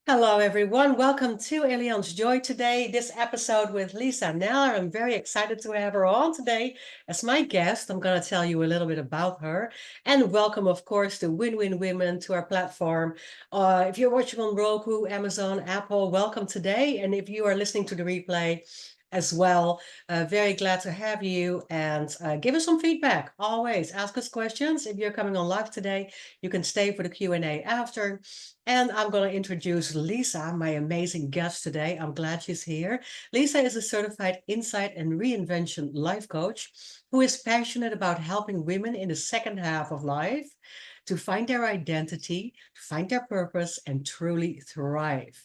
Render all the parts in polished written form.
Hello, everyone. Welcome to Allianz Joy today. This episode with Lisa Kneller. I'm very excited to have her on today as my guest. I'm going to tell you a little bit about her. And welcome, of course, to Win-Win Women to our platform. If you're watching on Roku, Amazon, Apple, welcome today. And if you are listening to the replay as well, very glad to have you. And give us some feedback. Always ask us questions. If you're coming on live today, you can stay for the Q&A after. And I'm going to introduce Lisa, my amazing guest today. I'm glad she's here. Lisa is a certified insight and reinvention life coach who is passionate about helping women in the second half of life to find their identity, to find their purpose, and truly thrive.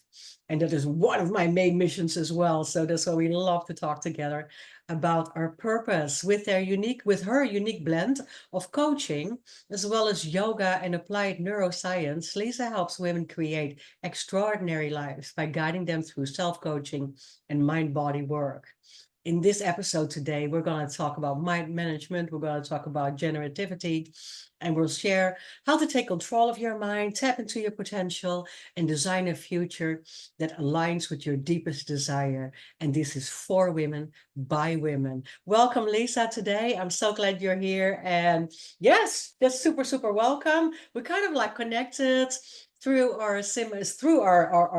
And that is one of my main missions as well. So that's why we love to talk together about our purpose with her unique blend of coaching, as well as yoga and applied neuroscience. Lisa helps women create extraordinary lives by guiding them through self-coaching and mind-body work. In this episode today, we're going to talk about mind management. We're going to talk about generativity, and we'll share how to take control of your mind, tap into your potential, and design a future that aligns with your deepest desire. And this is for women, by women. Welcome, Lisa, today. I'm so glad you're here. And yes, that's super, super welcome. We kind of like connected through our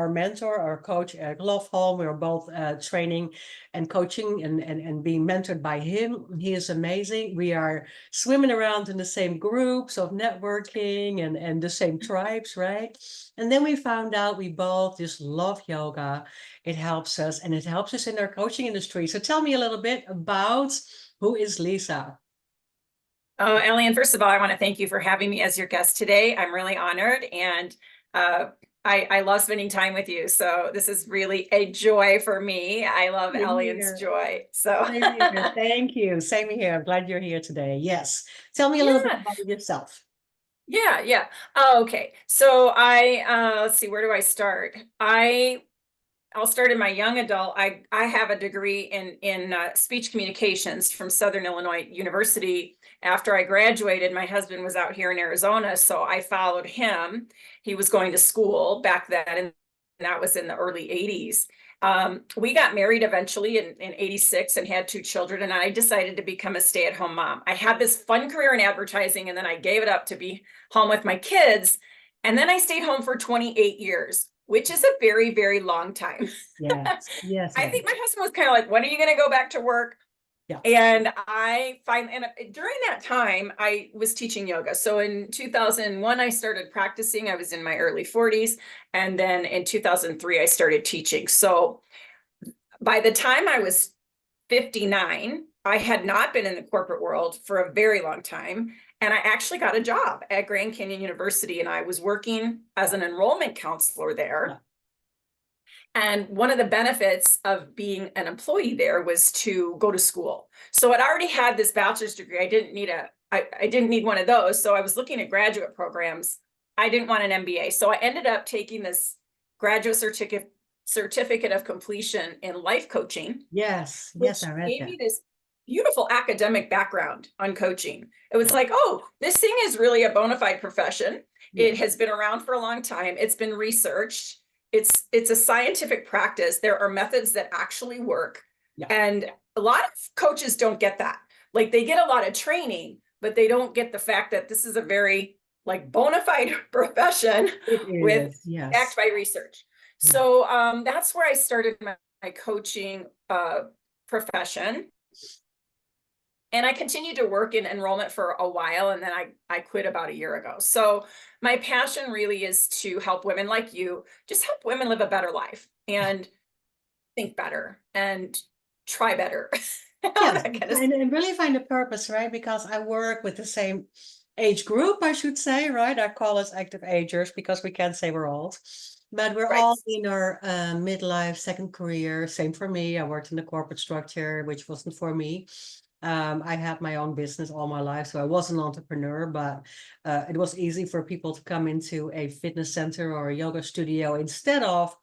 mentor, our coach, Eric Lofholm. We are both training and coaching and being mentored by him. He is amazing. We are swimming around in the same groups of networking and the same tribes, right? And then we found out we both just love yoga. It helps us, and it helps us in our coaching industry. So tell me a little bit about who is Lisa? Oh, Elian, first of all, I want to thank you for having me as your guest today. I'm really honored, and I love spending time with you. So this is really a joy for me. I love Same Elian's here. joy. So Same here. Thank you. Same here. I'm glad you're here today. Yes. Tell me a little bit yeah, about yourself. yeah. Oh, okay. So let's see, where do I start? I'll start in my young adult. I have a degree in speech communications from Southern Illinois University. After I graduated, my husband was out here in Arizona, so I followed him. He was going to school back then, and that was in the early 80s. We got married eventually in 86 and had 2 children, and I decided to become a stay-at-home mom. I had this fun career in advertising, and then I gave it up to be home with my kids. And then I stayed home for 28 years, which is a very, very long time. Yes. Yes. I think my husband was kind of like, when are you going to go back to work? Yeah. And during that time, I was teaching yoga. So in 2001, I started practicing. I was in my early 40s. And then in 2003, I started teaching. So by the time I was 59, I had not been in the corporate world for a very long time. And I actually got a job at Grand Canyon University, and I was working as an enrollment counselor there. Yeah. And one of the benefits of being an employee there was to go to school. So I'd already had this bachelor's degree. I didn't need one of those. So I was looking at graduate programs. I didn't want an MBA. So I ended up taking this graduate certificate of completion in life coaching. Yes. Which Yes, I read gave that. me this beautiful academic background on coaching. It was like, oh, this thing is really a bona fide profession. Yeah. It has been around for a long time. It's been researched. It's a scientific practice. There are methods that actually work. Yeah. And a lot of coaches don't get that. Like, they get a lot of training, but they don't get the fact that this is a very like bona fide profession with Yes. backed by research. Yeah. So that's where I started my coaching profession. And I continued to work in enrollment for a while, and then I quit about a year ago. So my passion really is to help women like you, just help women live a better life and think better and try better. Yes. And really find a purpose, right? Because I work with the same age group, I should say, right? I call us active agers because we can't say we're old. But we're Right. all in our midlife, second career. Same for me. I worked in the corporate structure, which wasn't for me. I had my own business all my life, so I was an entrepreneur, but it was easy for people to come into a fitness center or a yoga studio instead of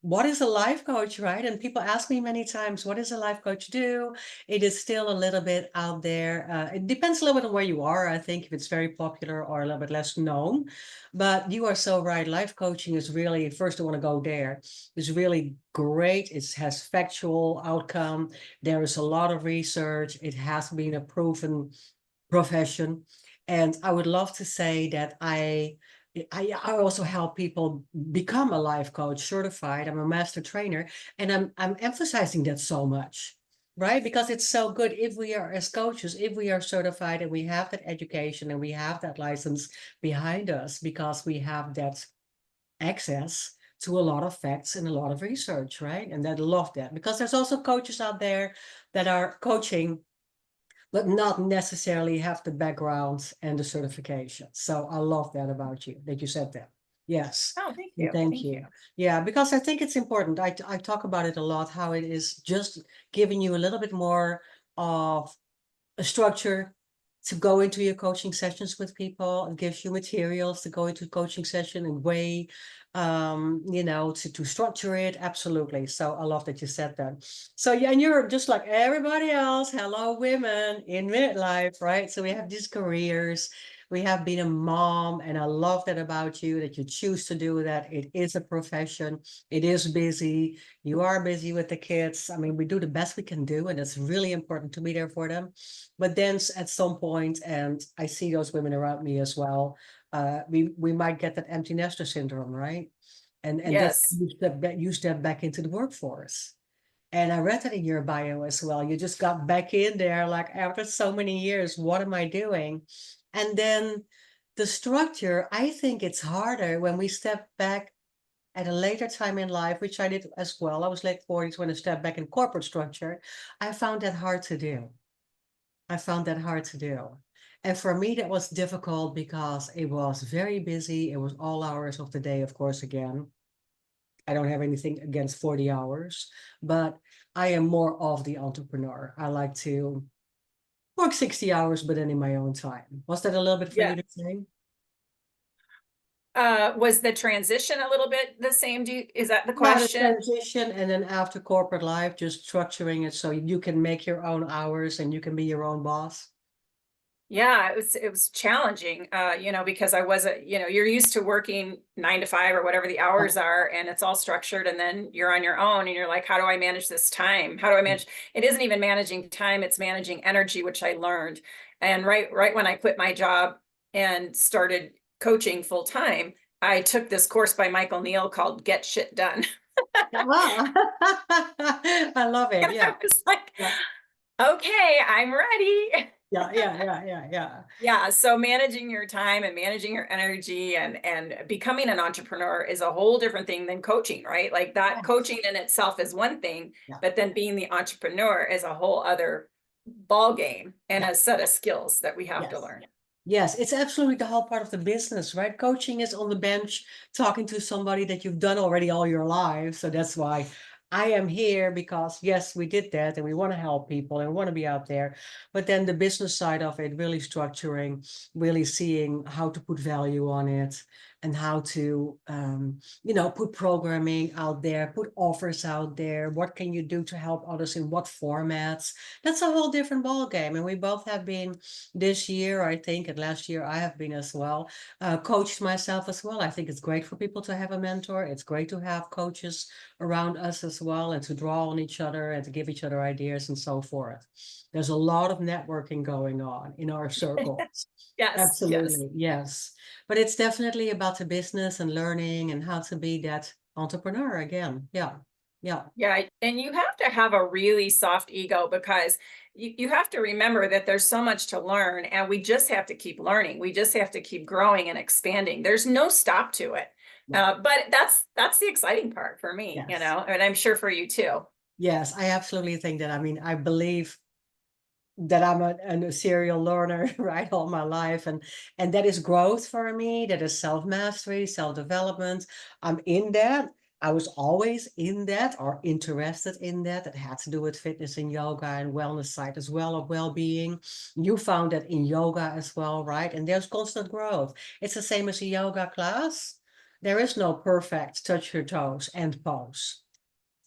what is a life coach, right? And people ask me many times, what does a life coach do? It is still a little bit out there. It depends a little bit on where you are. I think if it's very popular or a little bit less known. But you are so right. Life coaching is really, first I want to go there. It's really great. It has factual outcome. There is a lot of research. It has been a proven profession. And I would love to say that I also help people become a life coach certified. I'm a master trainer, and I'm emphasizing that so much, right? Because it's so good if we are as coaches, if we are certified and we have that education and we have that license behind us, because we have that access to a lot of facts and a lot of research, right? And I love that because there's also coaches out there that are coaching but not necessarily have the background and the certification. So I love that about you, that you said that. Yes. Oh, thank And you. thank Thank you. you. Yeah, because I think it's important. I talk about it a lot, how it is just giving you a little bit more of a structure to go into your coaching sessions with people. It gives you materials to go into coaching session and way, to structure it. Absolutely. So I love that you said that. So yeah, and you're just like everybody else. Hello, women in midlife, right? So we have these careers. We have been a mom, and I love that about you, that you choose to do that. It is a profession. It is busy. You are busy with the kids. I mean, we do the best we can do, and it's really important to be there for them. But then at some point, and I see those women around me as well, we might get that empty nester syndrome, right? And then Yes. use that back into the workforce. And I read that in your bio as well. You just got back in there, like after so many years, what am I doing? And then the structure, I think it's harder when we step back at a later time in life, which I did as well. I was late 40s when I stepped back in corporate structure. I found that hard to do. I found that hard to do. And for me, that was difficult because it was very busy. It was all hours of the day, of course, again. I don't have anything against 40 hours, but I am more of the entrepreneur. I like to work 60 hours, but then in my own time. Was that a little bit for Yeah. you to say? Was the transition a little bit the same? Is that the Yeah, the question? transition, and then after corporate life, just structuring it so you can make your own hours and you can be your own boss. Yeah, it was challenging, because I wasn't, you're used to working 9 to 5 or whatever the Yeah, hours are, and it's all structured, and then you're on your own, and you're like, how do I manage this time? How do I manage? It isn't even managing time; it's managing energy, which I learned. And right when I quit my job and started coaching full time, I took this course by Michael Neal called "Get Shit Done," yeah. Wow. I love it. and I Yeah. was like, Yeah. okay, I'm ready. Yeah. Yeah. Yeah. Yeah. Yeah. Yeah, so managing your time and managing your energy and becoming an entrepreneur is a whole different thing than coaching, right? Like that Yes. coaching in itself is one thing, Yeah. but then being the entrepreneur is a whole other ball game and Yeah. a set of skills that we have to Yes. learn. Yes, it's absolutely the whole part of the business, right? Coaching is on the bench talking to somebody that you've done already all your life. So that's why I am here, because yes, we did that and we want to help people and want to be out there. But then the business side of it, really structuring, really seeing how to put value on it and how to, put programming out there, put offers out there. What can you do to help others in what formats? That's a whole different ball game. And we both have been this year, I think, and last year I have been as well, coached myself as well. I think it's great for people to have a mentor. It's great to have coaches around us as well, and to draw on each other and to give each other ideas and so forth. There's a lot of networking going on in our circles. Yes, yes. Absolutely, yes. But it's definitely about the business and learning and how to be that entrepreneur again. Yeah, yeah, Yeah, and you have to have a really soft ego because you have to remember that there's so much to learn and we just have to keep learning. We just have to keep growing and expanding. There's no stop to it. yeah, But that's the exciting part for me, yes. and I'm sure for you too. Yes, I absolutely think that. I mean, I believe that I'm a serial learner, right, all my life, and that is growth for me. That is self mastery, self development. I'm in that. I was always in that or interested in that. It had to do with fitness and yoga and wellness side as well, of well being. You found that in yoga as well, right? And there's constant growth. It's the same as a yoga class. There is no perfect touch your toes and pose.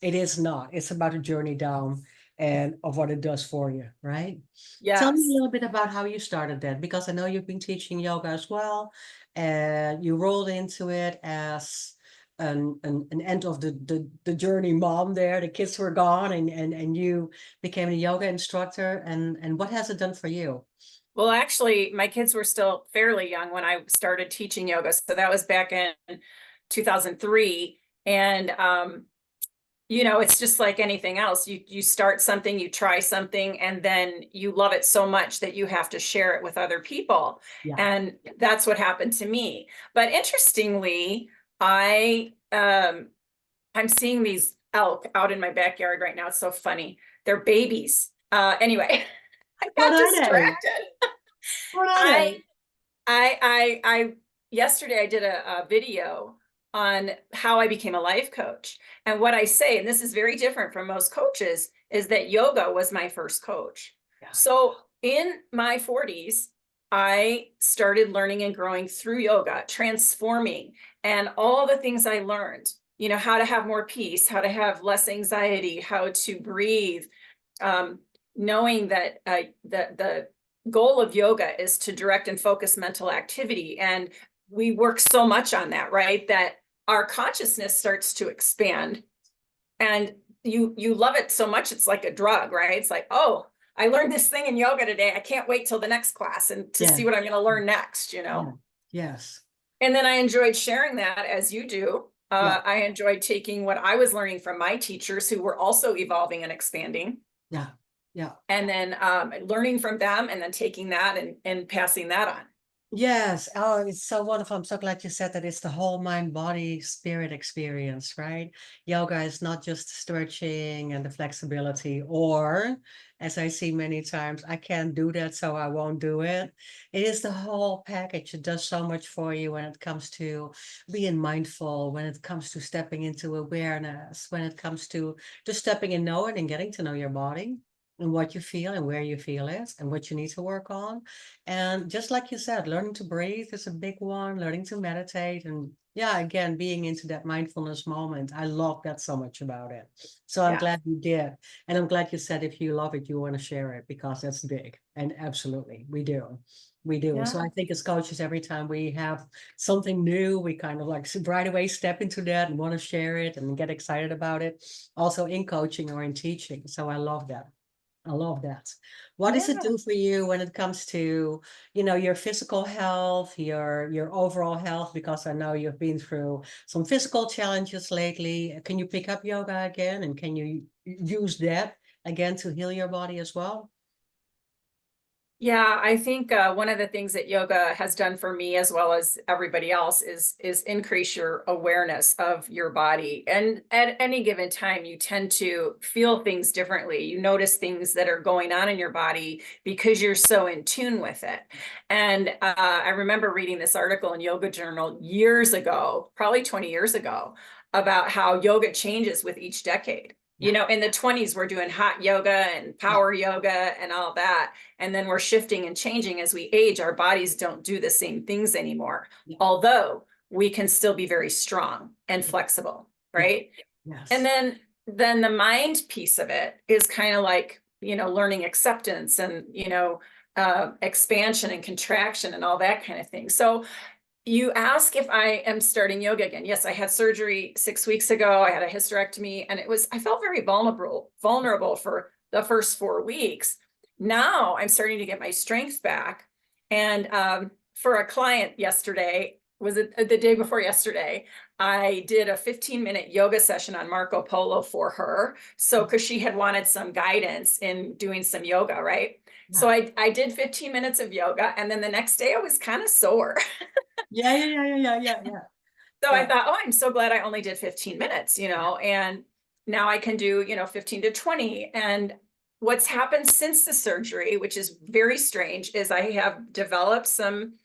It is not. It's about a journey down and of what it does for you, right? Tell me a Yes. little bit about how you started that, because I know you've been teaching yoga as well, and you rolled into it as an end of the journey mom there. The kids were gone and you became a yoga instructor. And what has it done for you? Well, actually, my kids were still fairly young when I started teaching yoga. So that was back in 2003. And it's just like anything else. You start something, you try something, and then you love it so much that you have to share it with other people. Yeah. And that's what happened to me. But interestingly, I'm seeing these elk out in my backyard right now. It's so funny. They're babies. Anyway, I What got are they? distracted. What are I they? I yesterday I did a video on how I became a life coach. And what I say, and this is very different from most coaches, is that yoga was my first coach. Yeah. So in my 40s, I started learning and growing through yoga, transforming, and all the things I learned, how to have more peace, how to have less anxiety, how to breathe, um, knowing that the goal of yoga is to direct and focus mental activity. And we work so much on that, right? That our consciousness starts to expand, and you love it so much. It's like a drug, right? It's like, oh, I learned this thing in yoga today. I can't wait till the next class and to Yeah. see what I'm going to learn next, Yeah. Yes. And then I enjoyed sharing that as you do. Yeah. I enjoyed taking what I was learning from my teachers who were also evolving and expanding, Yeah. Yeah. and then learning from them, and then taking that and passing that on. Yes. Oh, it's so wonderful. I'm so glad you said that it's the whole mind, body, spirit experience, right? Yoga is not just stretching and the flexibility, or as I see many times, I can't do that, so I won't do it. It is the whole package. It does so much for you when it comes to being mindful, when it comes to stepping into awareness, when it comes to just stepping in knowing and getting to know your body and what you feel and where you feel it and what you need to work on. And just like you said, learning to breathe is a big one, learning to meditate. And yeah, again, being into that mindfulness moment. I love that so much about it. So I'm Yeah. glad you did. And I'm glad you said if you love it, you want to share it, because that's big. And absolutely, we do. We do. So Yeah. I think as coaches, every time we have something new, we kind of like right away step into that and want to share it and get excited about it. Also in coaching or in teaching. So I love that. I love that. What does it Yeah. do for you when it comes to, your physical health, your overall health? Because I know you've been through some physical challenges lately. Can you pick up yoga again, and can you use that again to heal your body as well? Yeah, I think one of the things that yoga has done for me, as well as everybody else, is increase your awareness of your body. And at any given time, you tend to feel things differently. You notice things that are going on in your body because you're so in tune with it. And I remember reading this article in Yoga Journal years ago, probably 20 years ago, about how yoga changes with each decade. Yeah, In the 20s, we're doing hot yoga and yeah, power yoga and all that. And then we're shifting and changing as we age. Our bodies don't do the same things anymore, yeah, although we can still be very strong and flexible, yeah, right? And yes, then the mind piece of it is kind of like, learning acceptance and, expansion and contraction and all that kind of thing. So you ask if I am starting yoga again. Yes, I had surgery 6 weeks ago. I had a hysterectomy, and I felt very vulnerable for the first 4 weeks. Now I'm starting to get my strength back. And for a client yesterday, was it the day before yesterday, I did a 15-minute yoga session on Marco Polo for her. So, because she had wanted some guidance in doing some yoga, right? So yeah, I did 15 minutes of yoga, and then the next day I was kind of sore. yeah, yeah, yeah, yeah, yeah, yeah, So I yeah, thought, oh, I'm so glad I only did 15 minutes, yeah, and now I can do, 15 to 20. And what's happened since the surgery, which is very strange, is I have developed some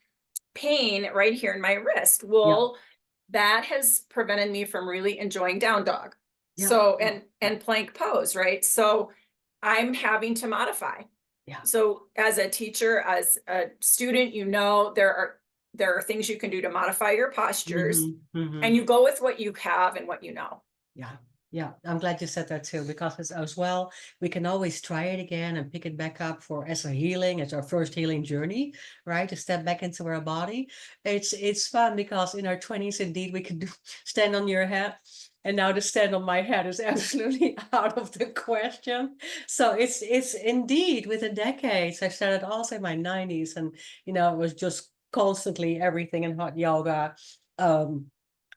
pain right here in my wrist. yeah, Well, that has prevented me from really enjoying down dog. yeah, So, yeah, and plank pose, right? So I'm having to modify. yeah, So as a teacher, as a student, there are there are things you can do to modify your postures, Hmm. and you go with what you have and what you know. Yeah. Yeah, I'm glad you said that too, because it's as well, we can always try it again and pick it back up for as a healing, as our first healing journey, right? To step back into our body. It's fun because in our 20s, indeed, we could do, stand on your head. And now to stand on my head is absolutely out of the question. So it's indeed within decades. I started also in my 90s, and it was just constantly everything in hot yoga.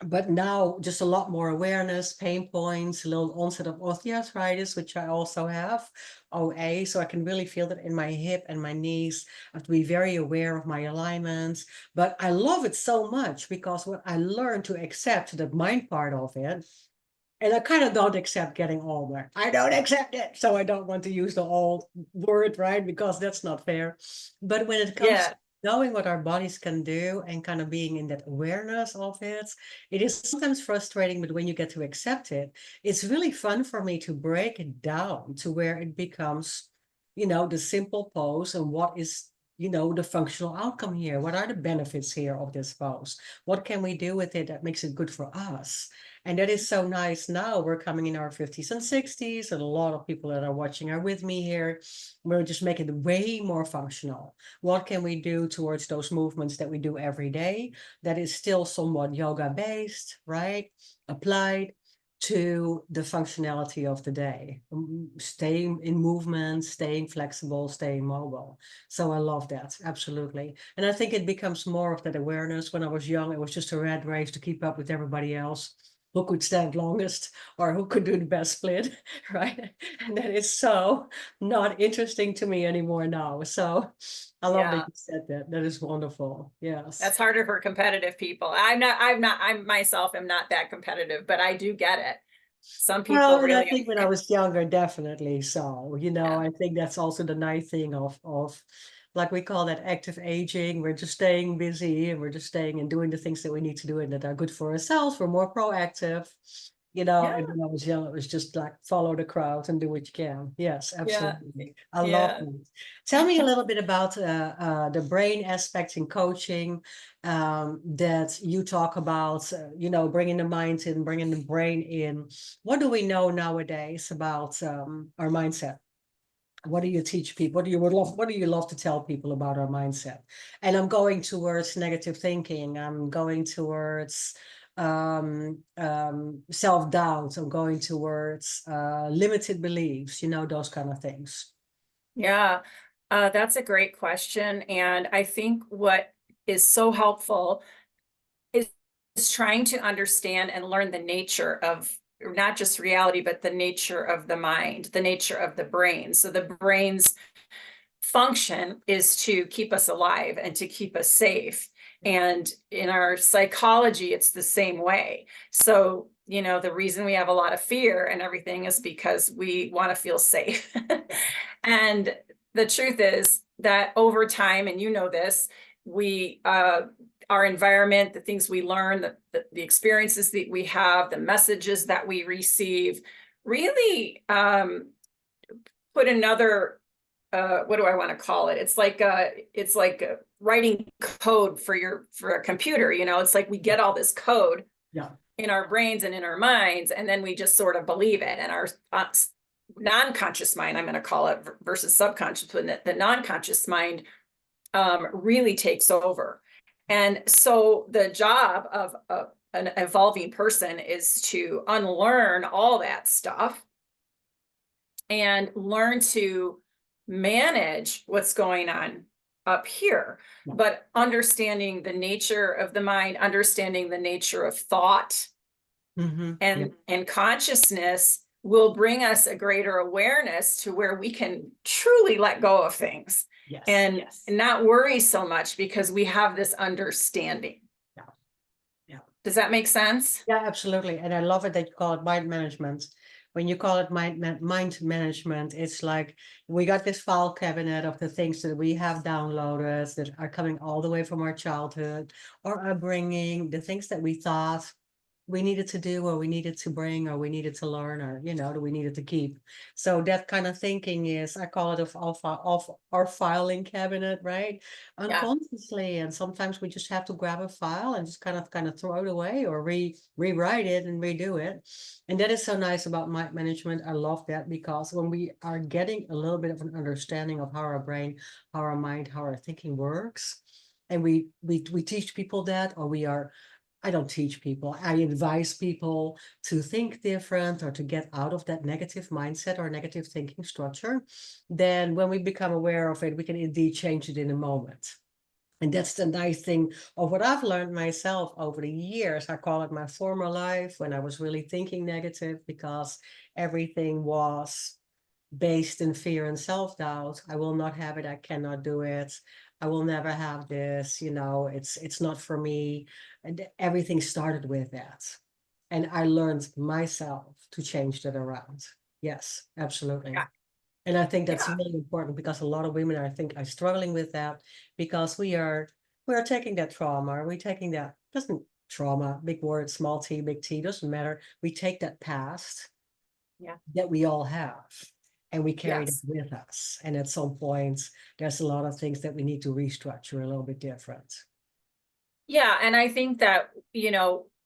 But now just a lot more awareness, pain points, a little onset of osteoarthritis, which I also have, OA. So I can really feel that in my hip and my knees. I have to be very aware of my alignments. But I love it so much because what I learned to accept the mind part of it, and I kind of don't accept getting older. I don't accept it. So I don't want to use the old word, right? Because that's not fair. But when it comes to Yeah. knowing what our bodies can do and kind of being in that awareness of it, it is sometimes frustrating, but when you get to accept it, it's really fun for me to break it down to where it becomes, the simple pose and what is, the functional outcome here. What are the benefits here of this pose? What can we do with it that makes it good for us? And that is so nice. Now we're coming in our 50s and 60s, and a lot of people that are watching are with me here. We're just making it way more functional. What can we do towards those movements that we do every day that is still somewhat yoga based, right? Applied to the functionality of the day, staying in movement, staying flexible, staying mobile. So I love that, absolutely. And I think it becomes more of that awareness. When I was young, it was just a rat race to keep up with everybody else, who could stand longest or who could do the best split, right? And that is so not interesting to me anymore now. So I love that Yeah. you said that. That is wonderful. Yes. That's harder for competitive people. I myself am not that competitive, but I do get it. Some people Well, and I really, think when I was younger, definitely so. yeah. I think that's also the nice thing of like we call that active aging. We're just staying busy and we're just staying and doing the things that we need to do and that are good for ourselves. We're more proactive. Yeah. And when I was young, it was just like follow the crowd and do what you can. Yes, Yeah. absolutely. I love Yeah. it. Tell me a little bit about the brain aspects in coaching, that you talk about, bringing the mind in, bringing the brain in. What do we know nowadays about our mindset? What do you teach people? What do you love to tell people about our mindset? And I'm going towards negative thinking. I'm going towards self-doubt. I'm going towards limited beliefs, those kind of things. Yeah. That's a great question. And I think what is so helpful is, is trying to understand and learn the nature of not just reality, but the nature of the mind, the nature of the brain. So the brain's function is to keep us alive and to keep us safe. And in our psychology, it's the same way. So, the reason we have a lot of fear and everything is because we want to feel safe. And the truth is that over time, and this, we, our environment, the things we learn, the experiences that we have, the messages that we receive, really put another what do I want to call it? It's like writing code for a computer. It's like we get all this code Yeah. in our brains and in our minds, and then we just sort of believe it. And our non-conscious mind, I'm going to call it, versus subconscious, but the non-conscious mind really takes over. And so the job of an evolving person is to unlearn all that stuff and learn to manage what's going on up here, Yeah. but understanding the nature of the mind, understanding the nature of thought and consciousness will bring us a greater awareness to where we can truly let go of things. Yes. And not worry so much because we have this understanding. Yeah. Yeah. Does that make sense? Yeah, absolutely. And I love it that you call it mind management. When you call it mind management, it's like we got this file cabinet of the things that we have downloaded that are coming all the way from our childhood or upbringing, the things that we thought we needed to do, or we needed to bring, or we needed to learn, or that we needed to keep. So that kind of thinking is, I call it of our filing cabinet, right? Yeah. Unconsciously, and sometimes we just have to grab a file and just kind of throw it away, or rewrite it and redo it. And that is so nice about mind management. I love that, because when we are getting a little bit of an understanding of how our brain, how our mind, how our thinking works, and we teach people that, or I don't teach people, I advise people to think different, or to get out of that negative mindset or negative thinking structure. Then when we become aware of it, we can indeed change it in a moment. And that's the nice thing of what I've learned myself over the years. I call it my former life, when I was really thinking negative, because everything was based in fear and self-doubt. I will not have it, I cannot do it, I will never have this, it's not for me. And everything started with that. And I learned myself to change that around. Yes, absolutely. Yeah. And I think that's Yeah. really important, because a lot of women, I think, are struggling with that, because we are taking that trauma, or we taking that, doesn't trauma, big word, small t, big T, doesn't matter. We take that past Yeah. that we all have, and we carry it Yes. with us. And at some point, there's a lot of things that we need to restructure a little bit different. Yeah. And I think that,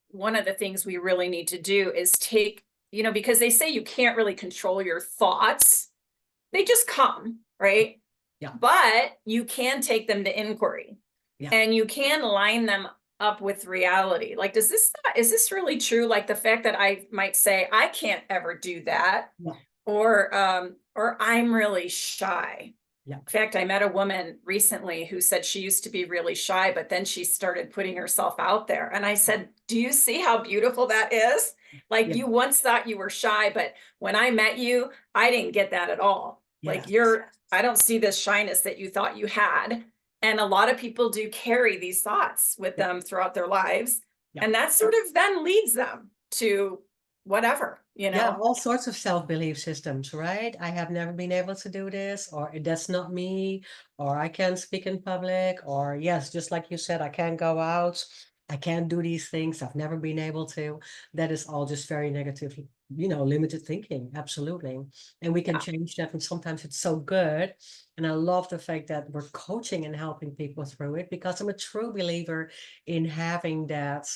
one of the things we really need to do is take, because they say you can't really control your thoughts, they just come, right? Yeah, But you can take them to inquiry, yeah, and you can line them up with reality. Like, is this really true? Like the fact that I might say, I can't ever do that, yeah, or I'm really shy. yeah, In fact, I met a woman recently who said she used to be really shy, but then she started putting herself out there. And I said, do you see how beautiful that is? Like, yeah, you once thought you were shy, but when I met you, I didn't get that at all. Like, yes, I don't see this shyness that you thought you had. And a lot of people do carry these thoughts with yeah, them throughout their lives. yeah. And that sort of then leads them to whatever, Yeah, all sorts of self-belief systems, right? I have never been able to do this, or that's not me, or I can't speak in public, or yes, just like you said, I can't go out, I can't do these things, I've never been able to. That is all just very negative, limited thinking, absolutely. And we can Yeah. change that, and sometimes it's so good. And I love the fact that we're coaching and helping people through it, because I'm a true believer in having that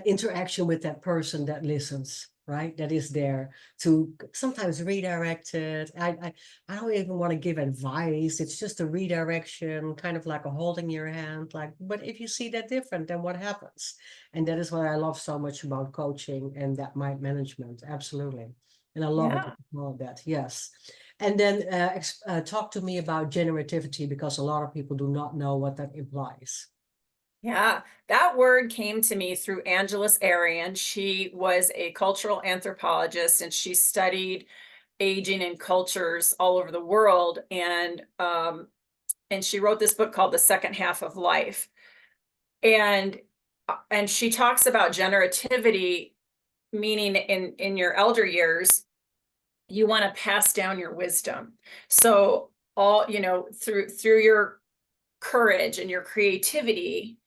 interaction with that person that listens, right? That is there to sometimes redirect it. I don't even want to give advice. It's just a redirection, kind of like a holding your hand, like, but if you see that different, then what happens? And that is what I love so much about coaching and that mind management. Absolutely. And I love it. Yeah. All of that. Yes. And then talk to me about generativity, because a lot of people do not know what that implies. Yeah, that word came to me through Angeles Arian. She was a cultural anthropologist, and she studied aging and cultures all over the world. And she wrote this book called The Second Half of Life. And and she talks about generativity, meaning in your elder years, you want to pass down your wisdom. So all, through your courage and your creativity,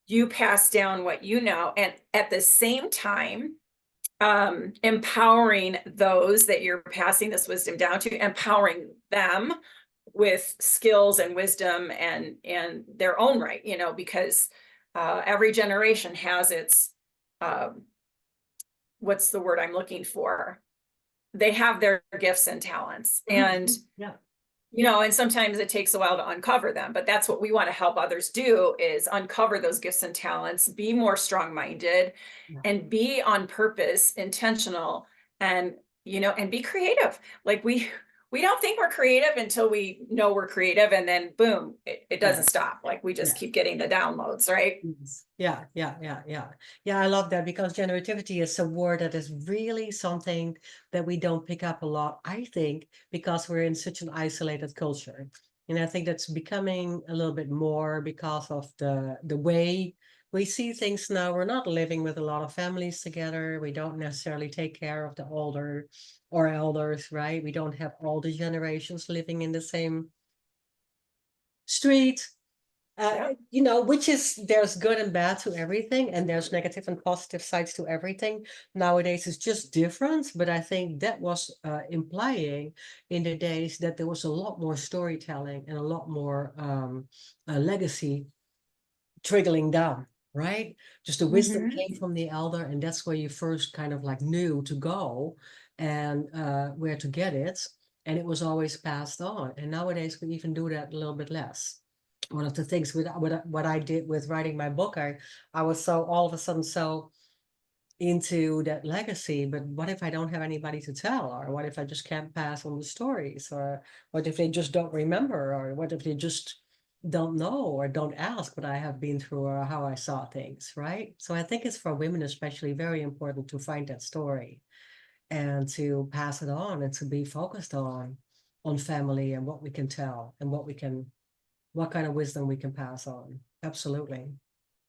you pass down what you know, and at the same time empowering those that you're passing this wisdom down to, empowering them with skills and wisdom and their own right, because every generation has its um, what's the word I'm looking for, they have their gifts and talents, and Mhm. Yeah. and sometimes it takes a while to uncover them, but that's what we want to help others do, is uncover those gifts and talents, be more strong-minded, Yeah. and be on purpose, intentional, and and be creative. Like, we don't think we're creative until we know we're creative, and then boom, it Yeah. doesn't stop. Like, we just Yeah. keep getting the downloads, right? Yes. Yeah, yeah, yeah, yeah. Yeah, I love that, because generativity is a word that is really something that we don't pick up a lot, I think, because we're in such an isolated culture. And I think that's becoming a little bit more because of the way we see things now. We're not living with a lot of families together. We don't necessarily take care of the older or elders, right? We don't have all the generations living in the same street. Yeah. Which is, there's good and bad to everything, and there's negative and positive sides to everything. Nowadays, it's just different, but I think that was implying in the days that there was a lot more storytelling and a lot more legacy trickling down, right? Just the wisdom Hmm. came from the elder, and that's where you first kind of like knew to go and where to get it. And it was always passed on. And nowadays we even do that a little bit less. One of the things with what I did with writing my book, I was so all of a sudden so into that legacy, but what if I don't have anybody to tell? Or what if I just can't pass on the stories? Or what if they just don't remember? Or what if they just don't know or don't ask what I have been through or how I saw things, right? So I think it's for women especially very important to find that story and to pass it on and to be focused on family and what we can tell and what kind of wisdom we can pass on. Absolutely.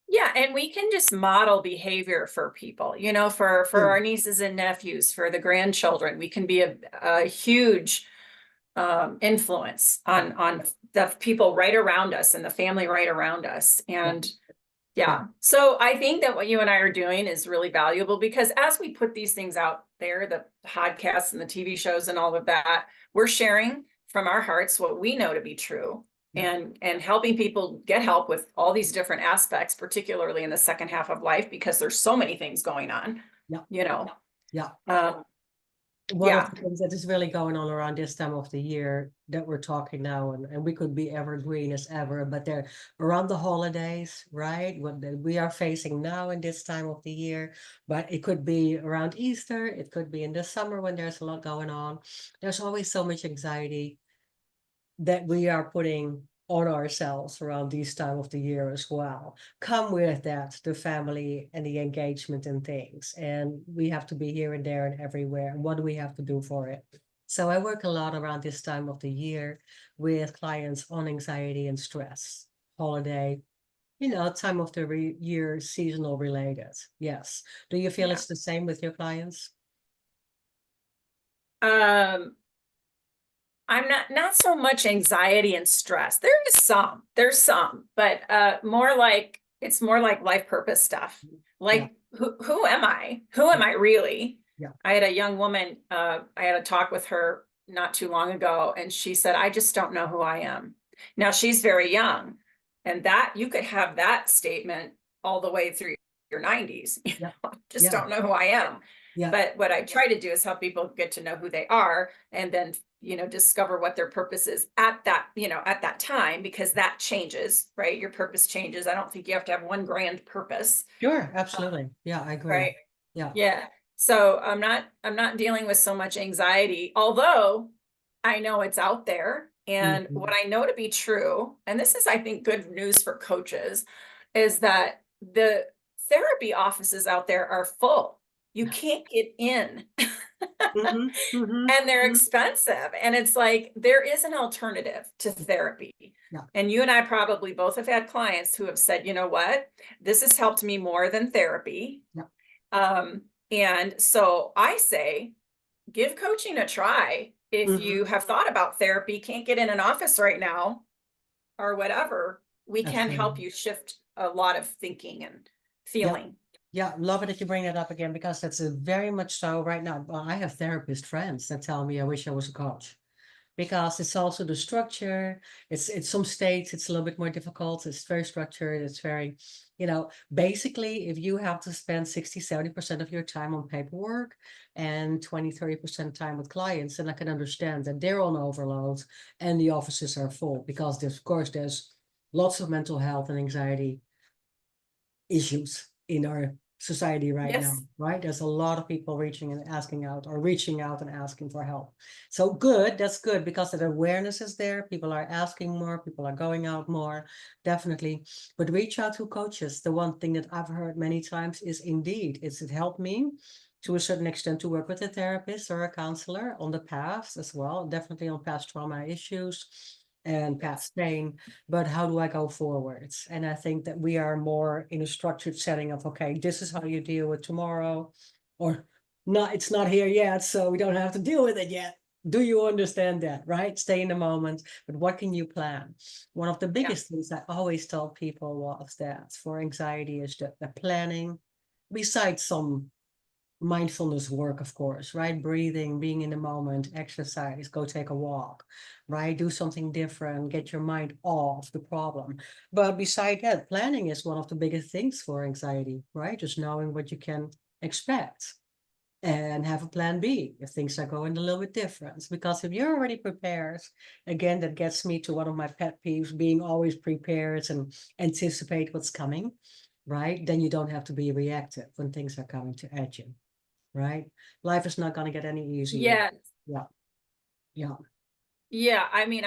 Yeah, and we can just model behavior for people, for our Mm, nieces and nephews, for the grandchildren. We can be a huge influence yeah, on the people right around us and the family right around us. yeah, And yeah. yeah, so I think that what you and I are doing is really valuable because as we put these things out there, the podcasts and the TV shows and all of that, we're sharing from our hearts what we know to be true Yeah. and helping people get help with all these different aspects, particularly in the second half of life, because there's so many things going on, Yeah. you know. Yeah. Um, One of yeah. the things that is really going on around this time of the year that we're talking now, and we could be evergreen as ever, but they're around the holidays, right? We are facing now in this time of the year, but it could be around Easter, it could be in the summer when there's a lot going on. There's always so much anxiety that we are putting on ourselves around this time of the year as well. Come with that, the family and the engagement and things. And we have to be here and there and everywhere. And what do we have to do for it? So I work a lot around this time of the year with clients on anxiety and stress, holiday, time of the year, seasonal related. Yes. Do you feel Yeah. it's the same with your clients? Um, I'm not so much anxiety and stress. There's some, but more like it's more like life purpose stuff. Yeah, Like who am I? Who am yeah, I really? yeah, I had a young woman, I had a talk with her not too long ago, and she said, I just don't know who I am. Now she's very young, and that you could have that statement all the way through your 90s. yeah, Just yeah, don't know who I am. yeah. But what I try to do is help people get to know who they are and then discover what their purpose is at that time, because that changes, right? Your purpose changes. I don't think you have to have one grand purpose. Sure, uh, absolutely. Yeah, I agree. right. Yeah. Yeah. So I'm not dealing with so much anxiety, although I know it's out there. And what Mhm. I know to be true, and this is, I think, good news for coaches, is that the therapy offices out there are full. You Yeah. can't get in. Mhm, mhm, And they're mhm. expensive. And it's like there is an alternative to therapy. Yeah, And you and I probably both have had clients who have said, you know what, this has helped me more than therapy. yeah, And so I say, give coaching a try. If mhm. you have thought about therapy, can't get in an office right now, or whatever, we can help Absolutely. you shift a lot of thinking and Yeah, feeling. yeah, love it that you bring that up again because that's a very much so right now. Well, I have therapist friends that tell me I wish I was a coach. Because it's also the structure. It's some states it's a little bit more difficult. It's very structured. It's very, basically if you have to spend 60-70% of your time on paperwork and 20-30% time with clients, then I can understand that they're on overload and the offices are full because there's, of course, there's lots of mental health and anxiety issues in our society right now, Yes. right? There's a lot of people reaching and asking out or reaching out and asking for help. So good, that's good because the awareness is there. People are asking more, people are going out more, definitely. But reach out to coaches. The one thing that I've heard many times is indeed, it helped me to a certain extent to work with a therapist or a counselor on the past as well, definitely on past trauma issues and Yes. past pain, but how do I go forwards? And I think that we are more in a structured setting of, okay, this is how you deal with tomorrow, or not, it's not here yet, so we don't have to deal with it yet. Do you understand that, right? Stay in the moment, but what can you plan? One of the Yeah. biggest things I always tell people was that for anxiety is that the planning, besides some mindfulness work, of course, right? Breathing, being in the moment, exercise, go take a walk, right? Do something different, get your mind off the problem. But beside that, planning is one of the biggest things for anxiety, right? Just knowing what you can expect and have a plan B if things are going a little bit different. Because if you're already prepared, again, that gets me to one of my pet peeves, being always prepared and anticipate what's coming, right? Then you don't have to be reactive when things are coming at you, right? Life is not going to get any easier. Yeah. Yeah, yeah. Yeah, I mean,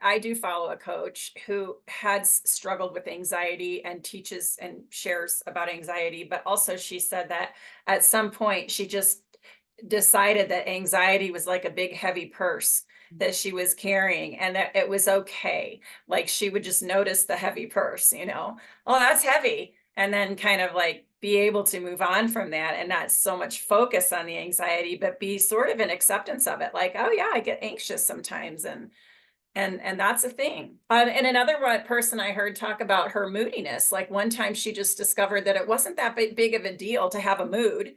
I do follow a coach who has struggled with anxiety and teaches and shares about anxiety, but also she said that at some point she just decided that anxiety was like a big heavy purse that she was carrying and that it was okay. Like she would just notice the heavy purse, oh, that's heavy. And then kind of like be able to move on from that and not so much focus on the anxiety, but be sort of in acceptance of it. Like, oh yeah, I get anxious sometimes. And that's a thing. And another person I heard talk about her moodiness. Like one time she just discovered that it wasn't that big of a deal to have a mood,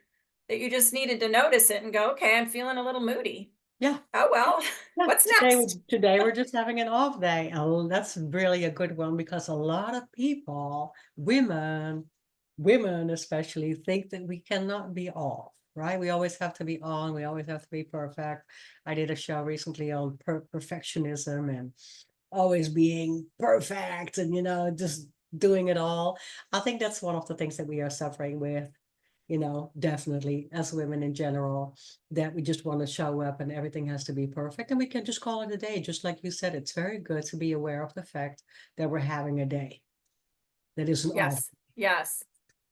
that you just needed to notice it and go, okay, I'm feeling a little moody. Yeah. Oh, well, Yeah, what's today next? today we're just having an off day. Oh, that's really a good one because a lot of people, women especially, think that we cannot be off, right? We always have to be on, we always have to be perfect. I did a show recently on perfectionism and always being perfect and just doing it all. I think that's one of the things that we are suffering with, definitely as women in general, that we just want to show up and everything has to be perfect. And we can just call it a day. Just like you said, it's very good to be aware of the fact that we're having a day that isn't off. Yes, yes,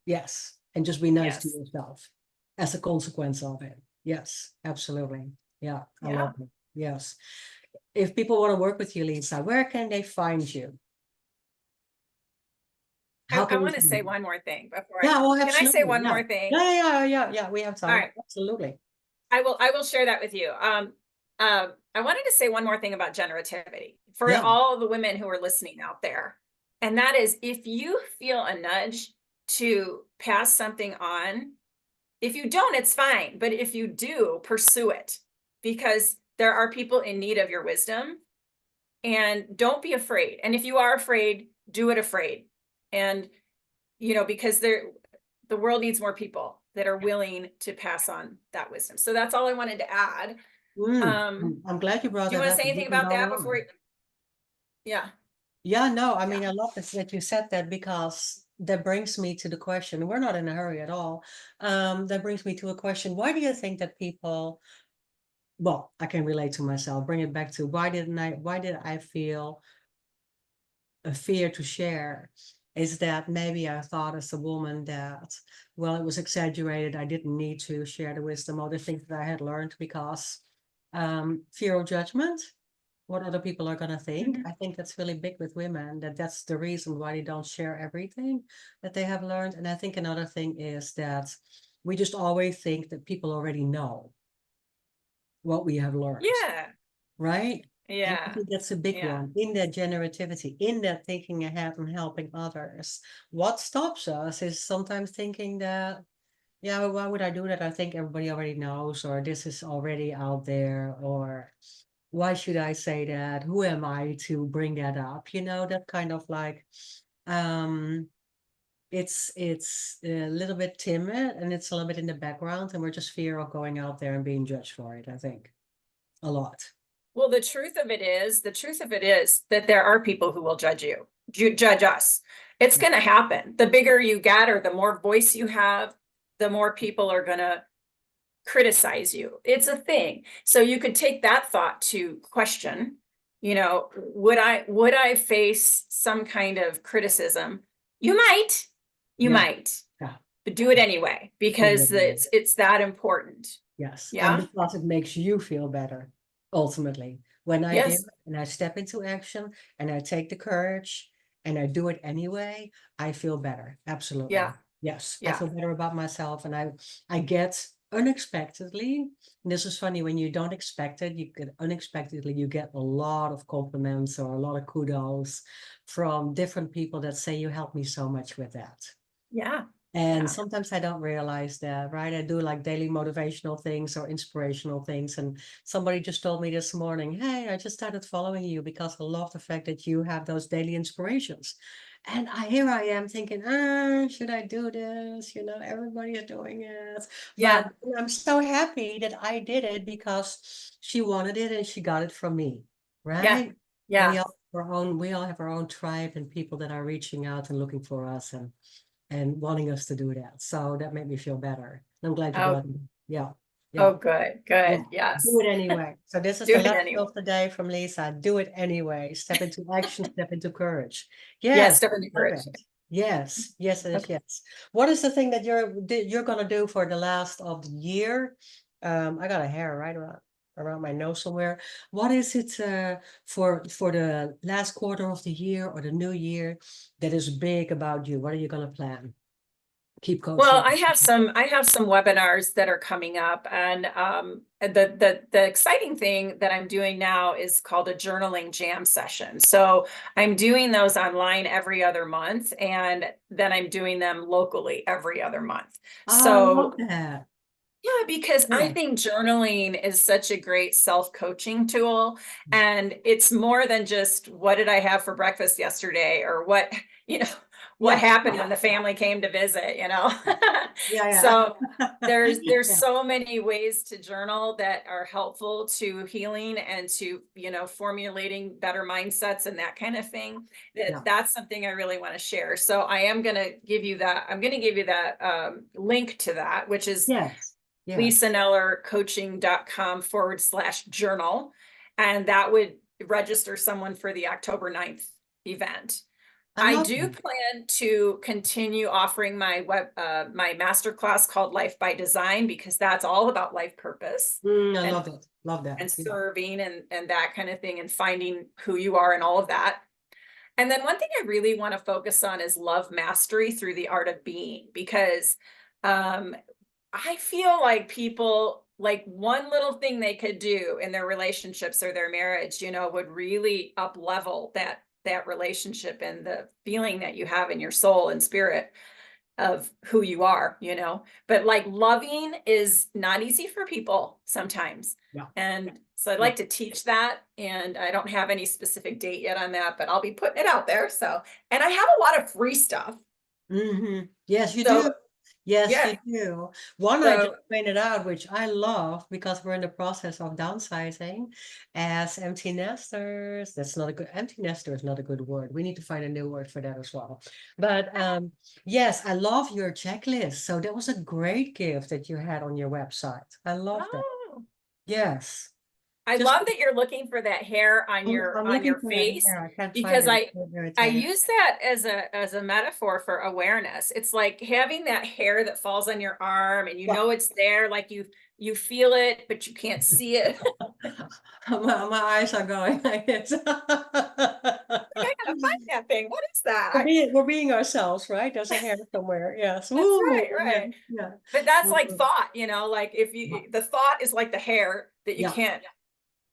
Yes. And just be nice to yes. yourself as a consequence of it. Yes, absolutely. Yeah, I Yeah. love it. Yes. If people want to work with you, Lisa, where can they find you? How I can we want to find say you? one more thing before Yeah, oh, can I say absolutely. one Yeah. more thing? Yeah, yeah, yeah, yeah, yeah. We have All time. right. Absolutely. I will share that with you. I wanted to say one more thing about generativity for Yeah. all the women who are listening out there. And that is if you feel a nudge to pass something on, if you don't, it's fine. But if you do, pursue it because there are people in need of your wisdom and don't be afraid. And if you are afraid, do it afraid. And, because the world needs more people that are willing to pass on that wisdom. So that's all I wanted to add. I'm glad you brought Do you that want to up. say We anything can about go that on. before? Yeah, Yeah, no, I yeah. mean, I love this that you said that because that brings me to the question. We're not in a hurry at all. That brings me to a question. Why do you think that people, well, I can relate to myself, bring it back to why did I feel a fear to share? Is that maybe I thought as a woman that, well, it was exaggerated. I didn't need to share the wisdom or the things that I had learned because fear of judgment, what other people are going to think. Mhm. I think that's really big with women, that's the reason why they don't share everything that they have learned. And I think another thing is that we just always think that people already know what we have learned, Yeah, right? And I yeah, think that's a big yeah. one in that generativity, in that thinking ahead and helping others. What stops us is sometimes thinking that, yeah, well, why would I do that? I think everybody already knows, or this is already out there, or why should I say that? Who am I to bring that up? That kind of like, um, it's a little bit timid and it's a little bit in the background, and we're just fear of going out there and being judged for it, I think. A lot. Well, the truth of it is that there are people who will judge you, judge us. It's Yeah. going to happen. The bigger you get or the more voice you have, the more people are going to criticize you. It's a thing. So you could take that thought to question, would I face some kind of criticism? You might. You Yeah. might. Yeah. But do it anyway Do it because anyway. it's that important. Yes. And Yeah? because it makes you feel better, ultimately. When I do Yes. and I step into action and I take the courage and I do it anyway, I feel better. Absolutely. Yeah. Yes. I Yeah. feel better about myself and I get unexpectedly, and this is funny, when you don't expect it, you get a lot of compliments or a lot of kudos from different people that say you helped me so much with that. Yeah. And Yeah. sometimes I don't realize that, right? I do like daily motivational things or inspirational things. And somebody just told me this morning, hey, I just started following you because I love the fact that you have those daily inspirations. And here I am thinking, should I do this? Everybody is doing it. But Yeah. I'm so happy that I did it because she wanted it and she got it from me, Yeah. right? And Yeah. we all have our own tribe and people that are reaching out and looking for us. And wanting us to do that. So that made me feel better. I'm glad you Oh, got it. Yeah. Yeah. oh, good. Yeah. Good. Do Yes. it anyway. So this is Do the it lesson anyway. of the day from Lisa. Do it anyway. Step into action, step into courage. Yes. Yes. Step into Love courage. it. Yes. Yes, it is. Okay. Yes. What is the thing that you're gonna do for the last of the year? I got a hair right around my nose somewhere. What is it for the last quarter of the year or the new year that is big about you? What are you gonna plan? Keep Well, coaching. I have some webinars that are coming up, and the exciting thing that I'm doing now is called a journaling jam session. So I'm doing those online every other month, and then I'm doing them locally every other month. Oh, I love So that. yeah, because I Yeah. think journaling is such a great self-coaching tool. And it's more than just what did I have for breakfast yesterday, or what, you know, what Yeah. happened when the family came to visit. Yeah. So there's Yeah. there's Yeah. so many ways to journal that are helpful to healing and to, formulating better mindsets and that kind of thing. Yeah. That's something I really want to share. So I'm going to give you that link to that, which is Yes. Yes. lisanellercoaching.com/journal. And that would register someone for the October 9th event. I I love do that. plan to continue offering my masterclass called Life by Design, because that's all about life purpose I and love it. Love that. Yeah. serving and that kind of thing, and finding who you are and all of that. And then one thing I really want to focus on is love mastery through the art of being, because um, I feel like people, like, one little thing they could do in their relationships or their marriage, would really up level that relationship and the feeling that you have in your soul and spirit of who you are. But like, loving is not easy for people sometimes. Yeah. And so I'd Yeah. like to teach that. And I don't have any specific date yet on that, but I'll be putting it out there. So, and I have a lot of free stuff. Yes, you do. So, Yes, yeah. you do. One I just So, pointed out, which I love because we're in the process of downsizing as empty nesters. That's not a good, empty nester is not a good word. We need to find a new word for that as well. But yes, I love your checklist. So that was a great gift that you had on your website. I love that. oh, Yes. I Just love that you're looking for that hair on your I'm on looking your for that face, hair. I can't find because it. I It's very I tired. use that as a metaphor for awareness. It's like having that hair that falls on your arm, and Yeah. it's there, like you feel it, but you can't see it. My eyes are going like this. I gotta find that thing. What is that? We're being ourselves, right? There's a hair somewhere. Yes. That's Ooh, right, yeah, right. yeah. But that's like Mhm. thought, like, if Yeah, the thought is like the hair that yeah, you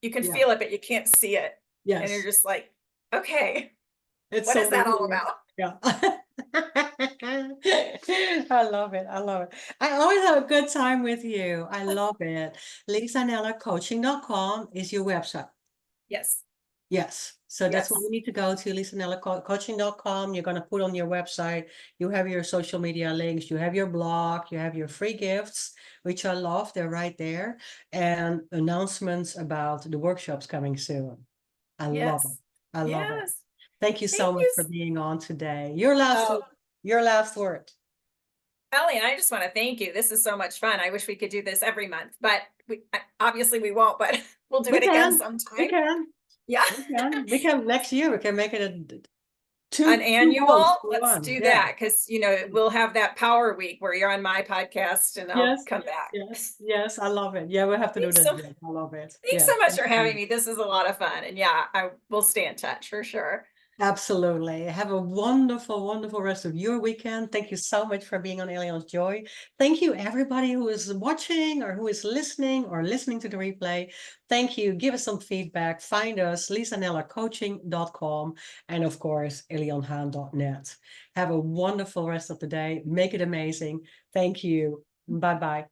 can yeah. feel it, but you can't see it. And you're Yes. just like, okay, It's what is somewhere that all here. about? Yeah. I love it. I love it. I always have a good time with you. I love it. LisaNellerCoaching.com is your website. Yes. Yes. So that's what Yes. you need to go to, LisaNellerCoaching.com. You're going to put on your website. You have your social media links. You have your blog. You have your free gifts, which I love. They're right there. And announcements about the workshops coming soon. I love it. Yes. I love it. Yes. Thank you Thank so much you. for being on today. Your last Oh, word. Your last word. Ellie, and I just want to thank you. This is so much fun. I wish we could do this every month, but obviously we won't, but we'll do We it again can. We sometime. can. Yeah. We can. We can next year. We can make it a An two months annual, for let's one. do Yeah. that, because we'll have that power week where you're on my podcast and I'll Yes, come back. yes, yes. I love it. Yeah, we'll have to do Thanks that so again. I love it. thanks Yes. so much Thank for having you. me. This is a lot of fun. And yeah, I will stay in touch for sure. Absolutely. Have a wonderful, wonderful rest of your weekend. Thank you so much for being on Allianz Joy. Thank you, everybody who is watching or who is listening to the replay. Thank you. Give us some feedback. Find us, lisanellercoaching.com, and of course, elianhaan.net. Have a wonderful rest of the day. Make it amazing. Thank you. Bye-bye.